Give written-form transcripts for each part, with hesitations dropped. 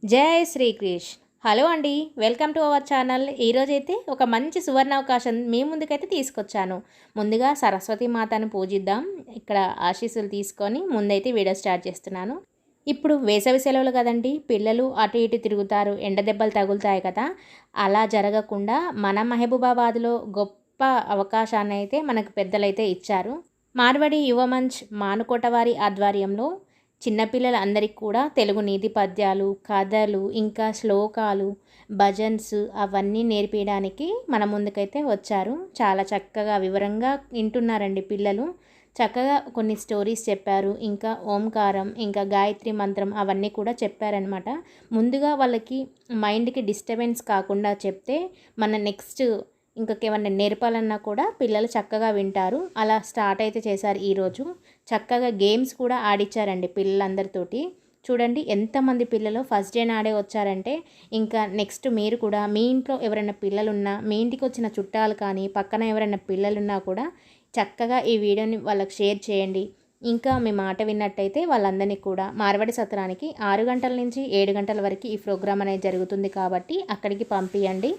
జై శ్రీకృష్ణ. హలో అండి, welcome to our channel. ఈరోజైతే ఒక మంచి సువర్ణావకాశం మీ ముందుకైతే తీసుకొచ్చాను. ముందుగా సరస్వతి మాతను పూజిద్దాం. ఇక్కడ ఆశీస్సులు తీసుకొని ముందైతే వీడియో స్టార్ట్ చేస్తున్నాను. ఇప్పుడు వేసవి సెలవులు కదండి, పిల్లలు అటు ఇటు తిరుగుతారు, ఎండ దెబ్బలు తగులుతాయి కదా. అలా జరగకుండా మన మహబూబాబాద్లో గొప్ప అవకాశాన్ని అయితే మనకు పెద్దలైతే ఇచ్చారు. మార్వడి యువమంచ్ మానుకోట వారి ఆధ్వర్యంలో చిన్నపిల్లలందరికీ కూడా తెలుగు నీతి పద్యాలు, కథలు, ఇంకా శ్లోకాలు, భజన్స్ అవన్నీ నేర్పించడానికి మన ముందుకైతే వచ్చారు. చాలా చక్కగా వివరంగా వింటున్నారండి పిల్లలు. చక్కగా కొన్ని స్టోరీస్ చెప్పారు. ఇంకా ఓంకారం, ఇంకా గాయత్రి మంత్రం అవన్నీ కూడా చెప్పారనమాట. ముందుగా వాళ్ళకి మైండ్కి డిస్టర్బెన్స్ కాకుండా చెప్తే మన నెక్స్ట్ ఇంకేమన్నా నేర్పాలన్నా కూడా పిల్లలు చక్కగా వింటారు. అలా స్టార్ట్ అయితే చేశారు ఈరోజు. చక్కగా గేమ్స్ కూడా ఆడిచ్చారండి పిల్లలందరితోటి. చూడండి ఎంతమంది పిల్లలు ఫస్ట్ డే నాడే వచ్చారంటే, ఇంకా నెక్స్ట్ మీరు కూడా మీ ఇంట్లో ఎవరైనా పిల్లలున్నా, మీ ఇంటికి వచ్చిన చుట్టాలు కానీ, పక్కన ఎవరైనా పిల్లలున్నా కూడా చక్కగా ఈ వీడియోని వాళ్ళకి షేర్ చేయండి. ఇంకా మీ మాట విన్నట్టయితే వాళ్ళందరినీ కూడా మార్వాడి సత్రానికి 6 గంటల నుంచి 7 గంటల వరకు ఈ ప్రోగ్రామ్ అనేది జరుగుతుంది కాబట్టి అక్కడికి పంపించండి.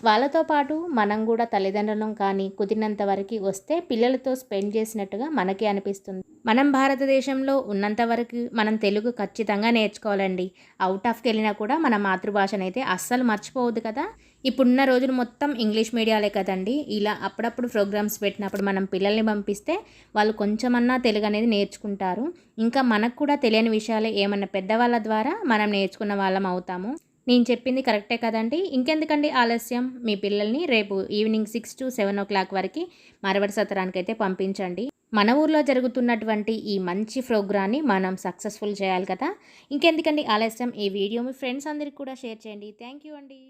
వాళ్ళతో పాటు మనం కూడా తల్లిదండ్రులం కానీ కుదిరినంత వరకు వస్తే పిల్లలతో స్పెండ్ చేసినట్టుగా మనకి అనిపిస్తుంది. మనం భారతదేశంలో ఉన్నంత వరకు మనం తెలుగు ఖచ్చితంగా నేర్చుకోవాలండి. అవుట్ ఆఫ్కి వెళ్ళినా కూడా మన మాతృభాషనైతే అస్సలు మర్చిపోవద్దు కదా. ఇప్పుడున్న రోజులు మొత్తం ఇంగ్లీష్ మీడియాలే కదండి. ఇలా అప్పుడప్పుడు ప్రోగ్రామ్స్ పెట్టినప్పుడు మనం పిల్లల్ని పంపిస్తే వాళ్ళు కొంచెమన్నా తెలుగు అనేది నేర్చుకుంటారు. ఇంకా మనకు కూడా తెలియని విషయాలు ఏమన్నా పెద్దవాళ్ళ ద్వారా మనం నేర్చుకున్న వాళ్ళం అవుతాము. నేను చెప్పింది కరెక్టే కదండి. ఇంకెందుకండి ఆలస్యం, మీ పిల్లల్ని రేపు ఈవినింగ్ 6 to 7 వరకు మార్వాడి సత్రానికైతే పంపించండి. మన ఊర్లో జరుగుతున్నటువంటి ఈ మంచి ప్రోగ్రాన్ని మనం సక్సెస్ఫుల్ చేయాలి కదా. ఇంకెందుకండి ఆలస్యం, ఈ వీడియో మీ ఫ్రెండ్స్ అందరికీ కూడా షేర్ చేయండి. థ్యాంక్ యూ అండి.